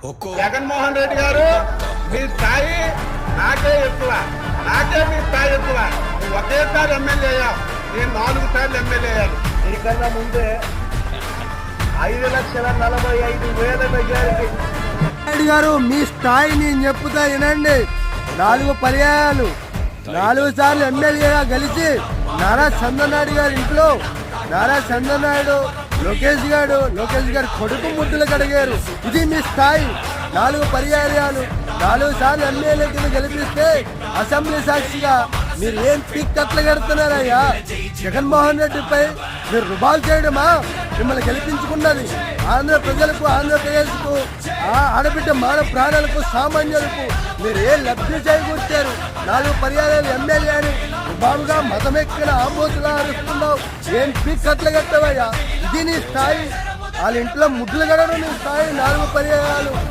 జగన్మోహన్ రెడ్డి గారు మీ స్థాయి నాకే ఎక్కువ, నాకే మీ స్థాయి ఎక్కువ. నువ్వు ఒకేసారి ఎమ్మెల్యే అయ్యావు, నేను 4 సార్లు ఎమ్మెల్యే అయ్యాను. నీకన్నా ముందే 5,45,000 మెజారిటీ. రెడ్డి గారు మీ స్థాయి నేను చెప్పుతా వినండి. 4 పర్యాయాలు 4 సార్లు ఎమ్మెల్యేగా గెలిచి నారా చంద్రనాయుడు గారి ఇంట్లో నారా చంద్రనాయుడు లోకేష్ గారు కొడుకు ముద్దులు కడిగారు. ఇది మీ స్థాయి. 4 పర్యాయాలు 4 సార్లు ఎమ్మెల్యే కింద గెలిపిస్తే అసెంబ్లీ సాక్షిగా మీరు ఏం పిక్ కట్లు కడుతున్నారయ్యా? జగన్మోహన్ రెడ్డిపై మీరు రుబాలు చేయడమా మిమ్మల్ని గెలిపించుకున్నది? ఆంధ్ర ప్రజలకు, ఆంధ్రప్రదేశ్కు, ఆడబిడ్డ మానవ ప్రాణాలకు, సామాన్యులకు మీరు ఏ లబ్ధి చేకూర్చారు? 4 పర్యాయాలు ఎమ్మెల్యే అని రుబాలుగా మతమెక్కిన ఆంబోతులా అరుస్తున్నావు. ఏం పిక్ కట్లు కట్టవయ్యా? ఇది నీ స్థాయి. వాళ్ళ ఇంట్లో ముద్దులు గడవడం నీ స్థాయి. 4 పర్యాయాలు